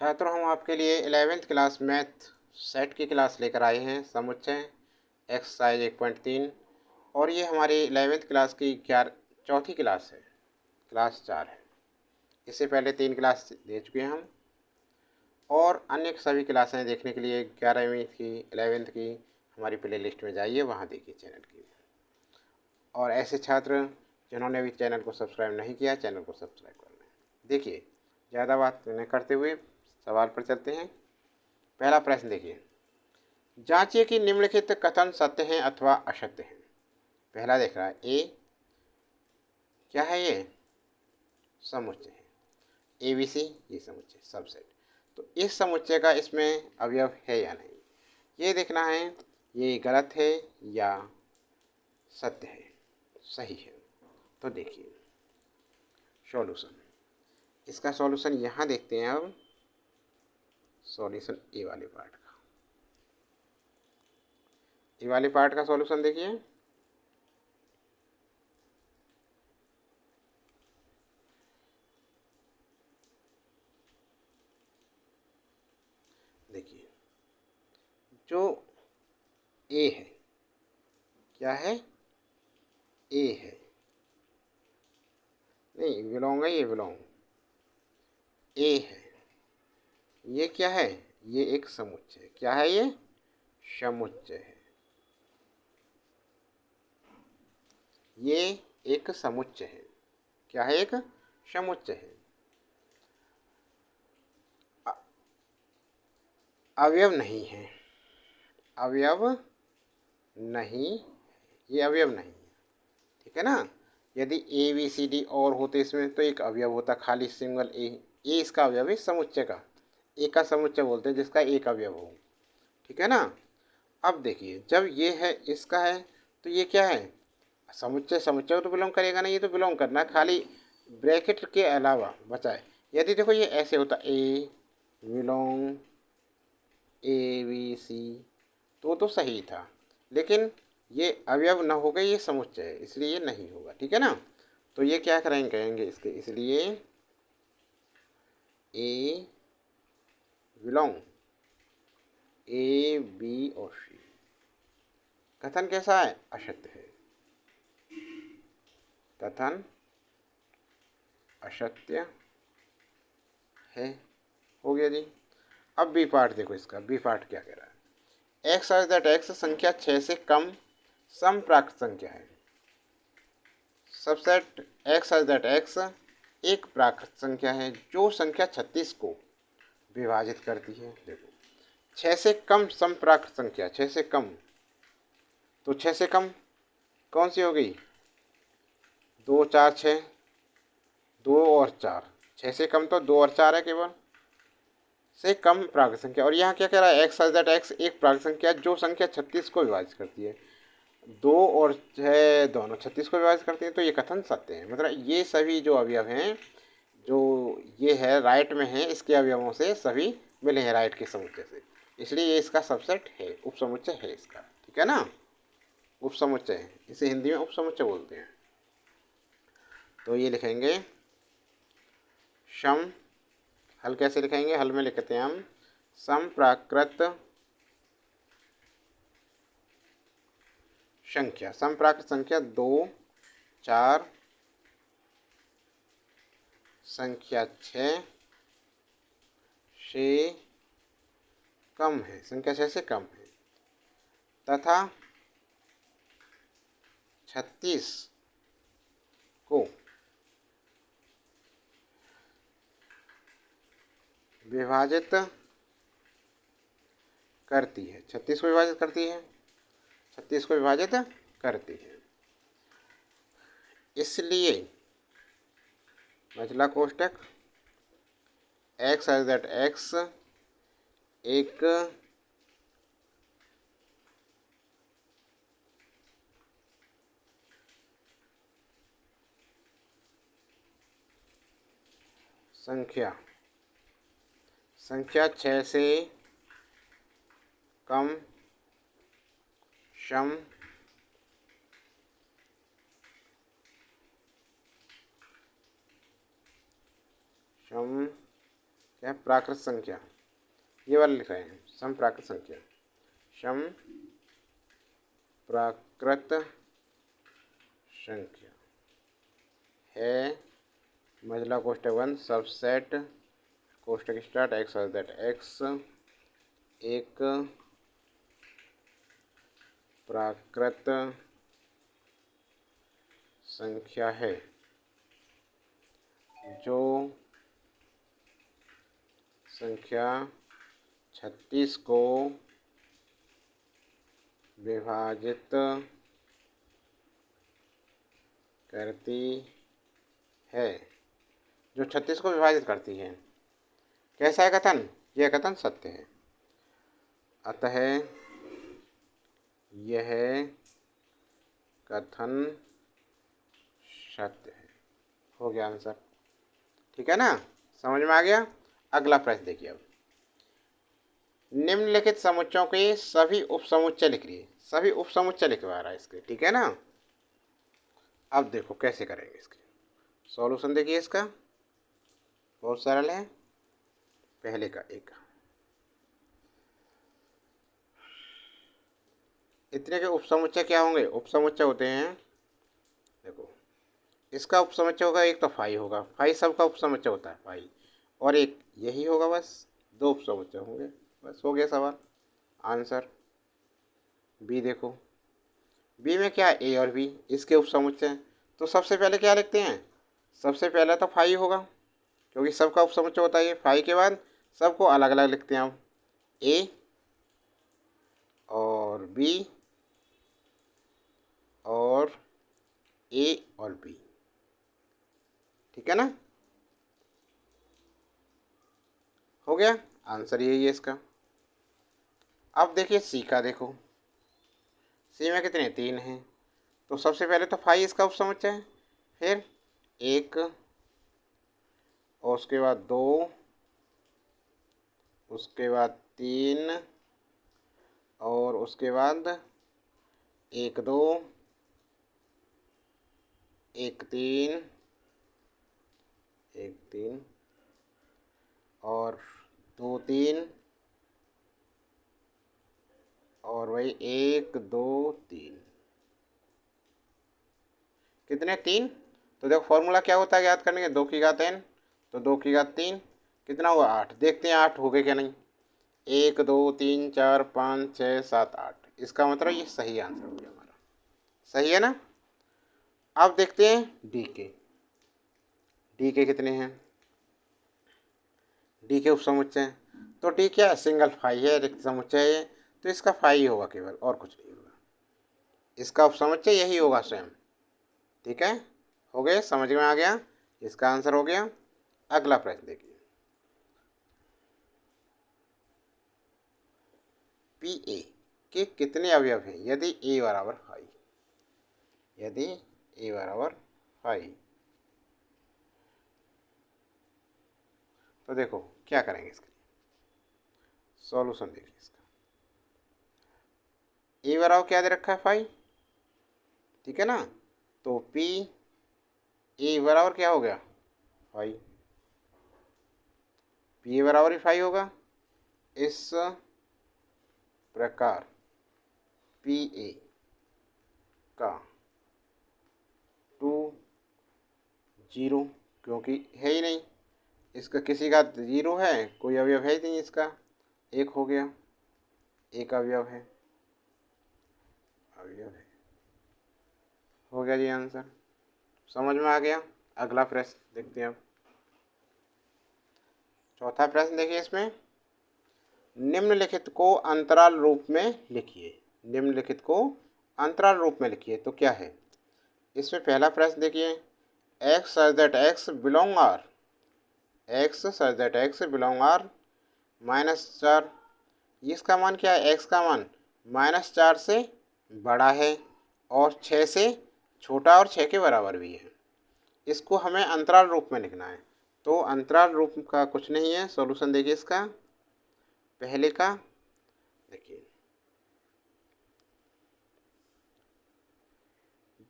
छात्रों, हम आपके लिए 11th क्लास मैथ सेट की क्लास लेकर आए हैं। समुच्चय एक्सरसाइज 1.3 और ये हमारी 11th क्लास की चौथी क्लास है, क्लास 4 है। इससे पहले 3 क्लास दे चुके हैं हम, और अन्य सभी क्लासें देखने के लिए 11वीं की 11th की हमारी प्ले लिस्ट में जाइए, वहाँ देखिए चैनल की। और ऐसे छात्र जिन्होंने अभी चैनल को सब्सक्राइब नहीं किया, चैनल को सब्सक्राइब कर लें। देखिए, ज़्यादा बात न करते हुए सवाल पर चलते हैं। पहला प्रश्न देखिए, जांचिए कि निम्नलिखित कथन सत्य हैं अथवा असत्य हैं। पहला देख रहा है ए, क्या है ये? समुच्चय है। ABC ये समुच्चय सबसेट। तो इस समुच्चय का इसमें अवयव है या नहीं, ये देखना है। ये गलत है या सत्य है, सही है। तो देखिए सॉल्यूशन, इसका सॉल्यूशन यहाँ देखते हैं। अब सॉल्यूशन ए वाले पार्ट का, ए वाले पार्ट का सॉल्यूशन देखिए। देखिए, जो ए है, क्या है? ए है, नहीं बिलोंग है, ये बिलोंग ए है। ये क्या है? ये एक समुच्चय। क्या है ये? समुच्चय है। ये एक समुच्चय है। क्या है? एक समुच्चय है। अवयव नहीं है, अवयव नहीं, ये अवयव नहीं है। ठीक है ना? यदि ABCD और होते इसमें तो एक अवयव होता, खाली सिंगल ए। इसका अवयव है समुच्चय का। ए का समुच्चय बोलते हैं जिसका एक अवयव हो। ठीक है ना? अब देखिए, जब ये है, इसका है, तो ये क्या है? समुच्चय। समुच्चय तो बिलोंग करेगा ना, ये तो बिलोंग करना, खाली ब्रैकेट के अलावा बचाए। यदि देखो ये ऐसे होता ए बिलोंग ABC, तो सही था। लेकिन ये अवयव न हो गए, ये समुच्चय है, इसलिए ये नहीं होगा। ठीक है ना? तो ये क्या कहेंगे इसके, इसलिए ए बिलोंग AB और C। कथन कैसा है? असत्य है। कथन असत्य है। हो गया जी। अब बी पार्ट देखो, इसका बी पार्ट क्या कह रहा है? एक्स सच दैट एक्स संख्या 6 से कम समप्राकृत संख्या है। Subset x such that x एक प्राकृत संख्या है जो संख्या 36 को विभाजित करती है। देखो, 6 से कम समप्राकृत संख्या, 6 से कम, तो 6 से कम कौन सी हो गई? 2 4 6, 2 और 4, 6 से कम तो 2 और 4 है केवल, से कम प्राकृत संख्या। और यहाँ क्या कह रहा है? एक्स सच दैट एक्स एक प्राकृत संख्या जो संख्या 36 को विभाजित करती है। 2 और 6 दोनों 36 को विभाजित करते हैं, तो ये कथन सत्य है। मतलब ये सभी जो अवयव हैं, जो ये है राइट में है, इसके अवयवों से सभी मिले हैं राइट के समुच्चय से, इसलिए ये इसका सबसेट है, उपसमुच्चय है इसका। ठीक है ना? उपसमुच्चय है, इसे हिंदी में उपसमुच्चय बोलते हैं। तो ये लिखेंगे सम, हल कैसे लिखेंगे? हल में लिखते हैं हम समप्राकृत संख्या। समप्राकृत संख्या 2 4, संख्या 6 से कम है, संख्या 6 से कम है, तथा 36 को विभाजित करती है। 36 को विभाजित करती है, 36 को विभाजित करती है। इसलिए मझला कोष्टक एक्स एज दैट एक्स एक संख्या 6 से कम सम क्या प्राकृत संख्या, ये वाला लिख रहे हैं सम प्राकृत संख्या, सम प्राकृत संख्या है महिला कोष्टक बंद सबसेट कोष्टक स्टार्ट एक्स दैट एक्स एक प्राकृत संख्या है जो संख्या 36 को विभाजित करती है, जो 36 को विभाजित करती है। कैसा है कथन? यह कथन सत्य है, अतः यह कथन सत्य है। हो गया आंसर, ठीक है ना, समझ में आ गया। अगला प्रश्न देखिए अब, निम्नलिखित समुच्चयों के सभी उपसमुच्चय लिखिए। सभी उपसमुच्चय लिखवा रहा है इसके, ठीक है ना। अब देखो कैसे करेंगे इसके सॉल्यूशन, देखिए इसका बहुत सरल है। पहले का एक, इतने के उपसमुच्चय क्या होंगे? उपसमुच्चय होते हैं, देखो इसका उपसमुच्चय होगा एक तो फाई होगा, फाई सबका उपसमुच्चय होता है फाई, और एक यही होगा, बस दो उपसमुच्चय होंगे, बस हो गया सवाल आंसर। बी देखो, बी में क्या ए और बी इसके उपसमुच्चय, तो सबसे पहले क्या लिखते हैं? सबसे पहले तो फाई होगा क्योंकि सबका उपसमुच्चय होता है, फाई के बाद सबको अलग अलग लिखते हैं हम, ए और बी और ए और बी, ठीक है ना। हो गया आंसर, यही है इसका। अब देखिए सी का, देखो सी में कितने? 3 हैं, तो सबसे पहले तो फाई इसका उपसमुच्चय है, फिर एक और उसके बाद 2, उसके बाद 3 और उसके बाद 1 2 1 3 1 3 और 2 3 और वही 1 2 3, कितने? 3। तो देखो फॉर्मूला क्या होता है याद करने के, 2 की घात n, तो 2 की घात 3 कितना हुआ? 8। देखते हैं 8 हो गए क्या नहीं। 1 2 3 4 5 6 7 8, इसका मतलब ये सही आंसर हो गया हमारा, सही है ना। अब देखते हैं डी के, डी के कितने हैं? डी के उपसमुच्चय, तो डी क्या है? सिंगल फाई है, रिक्त समुच्चय है, तो इसका फाई होगा केवल, और कुछ नहीं होगा, इसका उपसमुच्चय यही होगा स्वयं, ठीक है। हो गए, समझ में आ गया, इसका आंसर हो गया। अगला प्रश्न देखिए, पी ए के कितने अवयव हैं यदि ए बराबर 5? यदि ए बराबर 5, तो देखो क्या करेंगे इसके लिए, सॉल्यूशन देखिए इसका। ए बराबर क्या दे रखा है? 5, ठीक है ना, तो पी ए बराबर क्या हो गया? 5, पी ए बराबर ही 5 होगा। इस प्रकार पी ए का 2 0, क्योंकि है ही नहीं, इसका किसी का 0 है, कोई अवयव है ही नहीं इसका, एक हो गया, एक अवयव है, अवयव है, हो गया जी आंसर, समझ में आ गया। अगला प्रश्न देखते हैं अब, चौथा प्रश्न देखिए इसमें, निम्नलिखित को अंतराल रूप में लिखिए। निम्नलिखित को अंतराल रूप में लिखिए, तो क्या है इसमें? पहला प्रश्न देखिए, x such that x belong R, x such that x belong R -4, इसका मान क्या है? एक्स का मान -4 से बड़ा है और 6 से छोटा और 6 के बराबर भी है, इसको हमें अंतराल रूप में लिखना है। तो अंतराल रूप का कुछ नहीं है, सॉल्यूशन देखिए इसका। पहले का देखिए,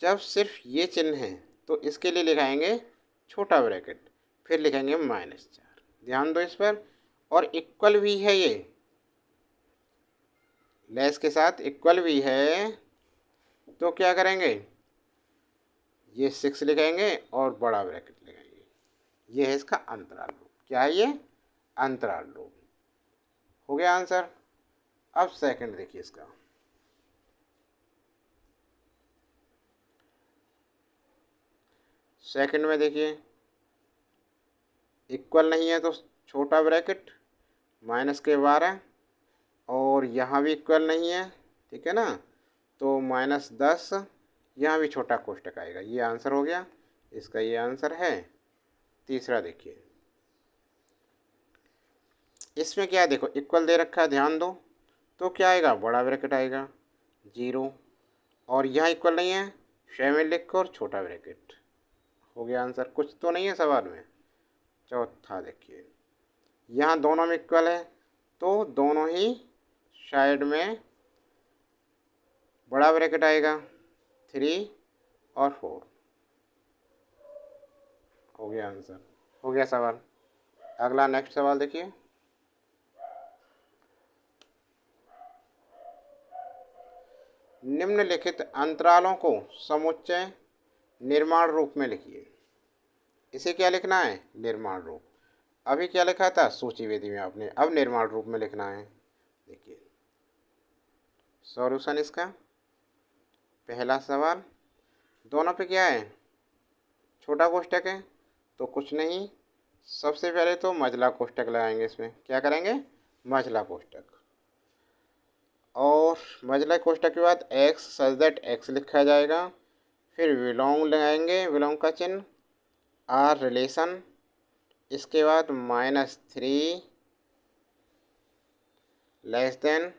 जब सिर्फ ये चिन्ह है तो इसके लिए लिखाएंगे छोटा ब्रैकेट, फिर लिखेंगे -4, ध्यान दो इस पर। और इक्वल भी है, ये लेस के साथ इक्वल भी है, तो क्या करेंगे, ये 6 लिखेंगे और बड़ा ब्रैकेट लगाएंगे। ये है इसका अंतराल रूप। क्या है ये, अंतराल रूप। हो गया आंसर। अब सेकंड देखिए इसका। सेकंड में देखिए इक्वल नहीं है तो छोटा ब्रैकेट -12, और यहाँ भी इक्वल नहीं है, ठीक है ना, तो -10, यहाँ भी छोटा कोष्टक आएगा। ये आंसर हो गया इसका, ये आंसर है। तीसरा देखिए, इसमें क्या है, देखो इक्वल दे रखा है, ध्यान दो, तो क्या आएगा, बड़ा ब्रैकेट आएगा 0, और यहाँ इक्वल नहीं है, 7 लिख कर छोटा ब्रैकेट। हो गया आंसर। कुछ तो नहीं है सवाल में। चौथा देखिए, यहाँ दोनों में इक्वल है, तो दोनों ही साइड में बड़ा ब्रैकेट आएगा, 3 और 4। हो गया आंसर, हो गया सवाल। अगला नेक्स्ट सवाल देखिए। निम्नलिखित अंतरालों को समुच्चय निर्माण रूप में लिखिए। इसे क्या लिखना है, निर्माण रूप। अभी क्या लिखा था सूची विधि में आपने, अब निर्माण रूप में लिखना है। देखिए सॉल्यूशन इसका। पहला सवाल, दोनों पे क्या है, छोटा कोष्टक है, तो कुछ नहीं, सबसे पहले तो मझला कोष्टक लगाएंगे। इसमें क्या करेंगे, मझला कोष्टक, और मझला कोष्टक के बाद एक्स सच दैट एक्स लिखा जाएगा। फिर विलोंग लगाएंगे, विलोंग का चिन्ह, आर रिलेशन, इसके बाद -3 less than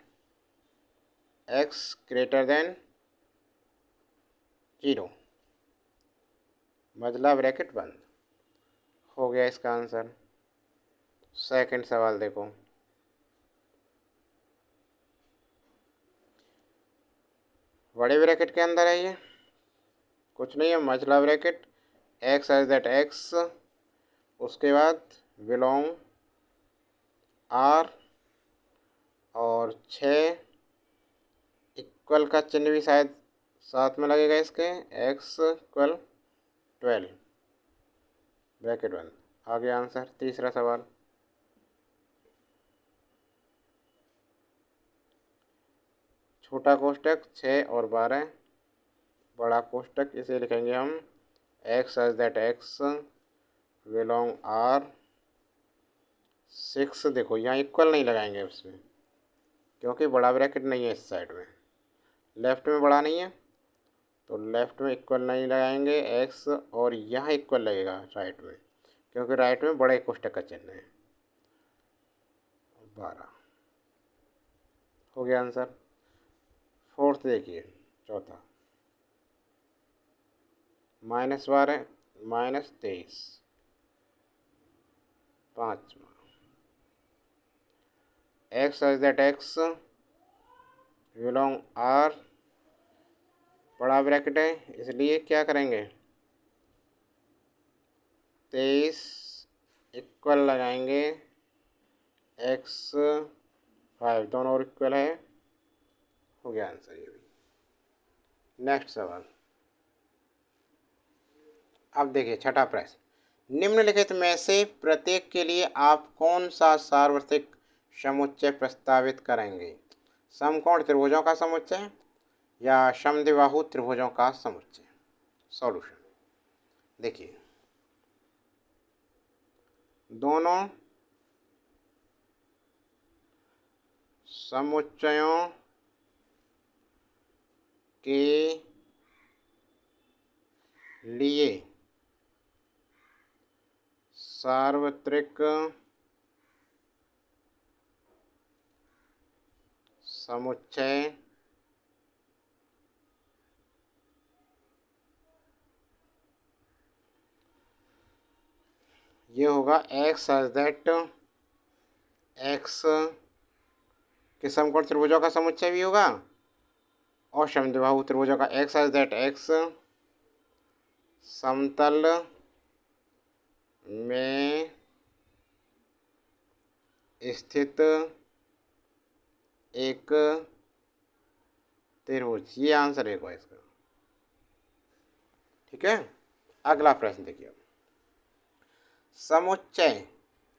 x greater than 0, मझला ब्रैकेट बंद। हो गया इसका आंसर। सेकंड सवाल देखो, बड़े ब्रैकेट के अंदर है ये, कुछ नहीं है, मझला bracket, x as that x, उसके बाद बिलोंग आर, और 6 इक्वल का चिन्ह भी शायद साथ में लगेगा इसके, एक्स इक्वल 12, ब्रैकेट बंद। आ गया आंसर। तीसरा सवाल, छोटा कोष्टक 6 और 12, बड़ा कोष्टक इसे लिखेंगे हम x as that x belong R 6। देखो यहाँ इक्वल नहीं लगाएंगे उसमें, क्योंकि बड़ा ब्रैकेट नहीं है इस साइड में, लेफ्ट में बड़ा नहीं है, तो लेफ्ट में इक्वल नहीं लगाएंगे एक्स, और यहाँ इक्वल लगेगा राइट में, क्योंकि राइट में बड़े कोष्टक का चिन्ह है। 12 हो गया आंसर। फोर्थ देखिए, चौथा, -12 -23, पाँचवा x as that x belong R, बड़ा ब्रैकेट है इसलिए क्या करेंगे, 23 इक्वल लगाएंगे एक्स 5, दोनों और इक्वल है। हो गया आंसर ये भी। नेक्स्ट सवाल, अब देखिए छठा प्रश्न, निम्नलिखित में से प्रत्येक के लिए आप कौन सा सार्वत्रिक समुच्चय प्रस्तावित करेंगे। समकोण त्रिभुजों का समुच्चय या समद्विबाहु त्रिभुजों का समुच्चय। सॉल्यूशन देखिए, दोनों समुच्चयों के लिए सार्वत्रिक समुच्चय ये होगा एक्स सच दैट एक्स के समकोण त्रिभुजों का समुच्चय भी होगा, और समद्विबाहु त्रिभुजों का एक्स सच दैट एक्स समतल में स्थित एक त्रिभुज, ये आंसर एक है इसका। ठीक है, अगला प्रश्न देखिए। समुच्चय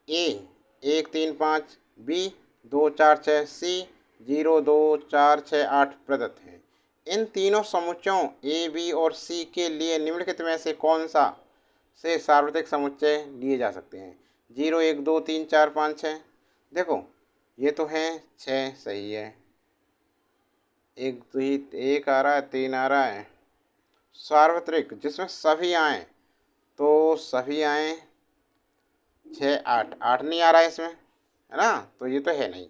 ए 1 3 5, बी 2 4 6, सी 0 2 4 6 8 प्रदत्त है। इन तीनों समुच्चयों ए बी और सी के लिए निम्नलिखित में से कौन सा से सार्वत्रिक समुच्चय लिए जा सकते हैं? 0 1 2 3 4 5 6। देखो ये तो है 6, सही है। एक आ रहा है, 3 आ रहा है। सार्वत्रिक जिसमें सभी आए, तो सभी आए 6 8, 8 नहीं आ रहा है इसमें, है ना, तो ये तो है नहीं,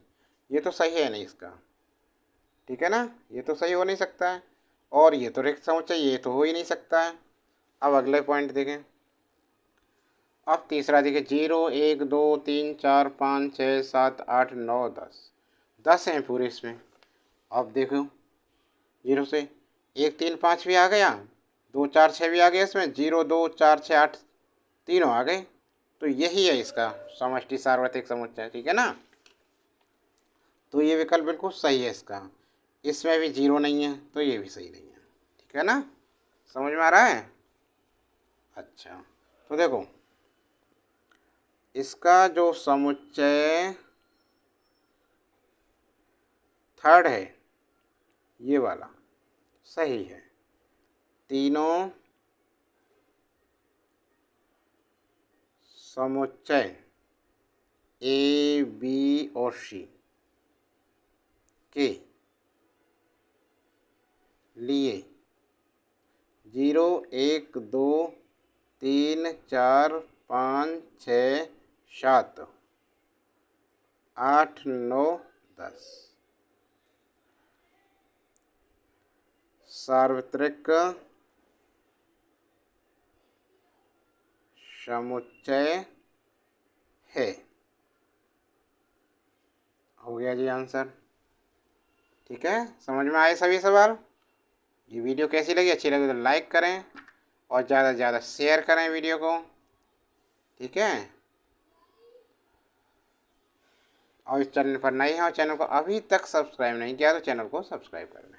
ये तो सही है नहीं इसका। ठीक है ना, ये तो सही हो नहीं सकता है। और ये तो रिक्त समुच्चय, ये तो हो ही नहीं सकता है। अब अगले पॉइंट देखें। अब तीसरा देखिए, 0 1 2 3 4 5 6 7 8 9 10 हैं पूरे इसमें। अब देखो 0 से 1 3 5 भी आ गया, 2 4 6 भी आ गया इसमें, 0 2 4 6 8 तीनों आ गए। तो यही है इसका समष्टि सार्वत्रिक समुच्चय। ठीक है ना, तो ये विकल्प बिल्कुल सही है इसका। इसमें भी 0 नहीं है, तो ये भी सही नहीं है। ठीक है ना, समझ में आ रहा है? अच्छा, तो देखो इसका जो समुच्चय थर्ड है, ये वाला सही है। तीनों समुच्चय ए बी और सी के लिए 0 1 2 3 4 5 6 7 8 9 10 सार्वत्रिक समुच्चय है। हो गया जी आंसर। ठीक है, समझ में आए सभी सवाल? ये वीडियो कैसी लगी? अच्छी लगी तो लाइक करें और ज़्यादा से ज़्यादा शेयर करें वीडियो को। ठीक है, और इस चैनल पर नए हैं और चैनल को अभी तक सब्सक्राइब नहीं किया तो चैनल को सब्सक्राइब कर लें।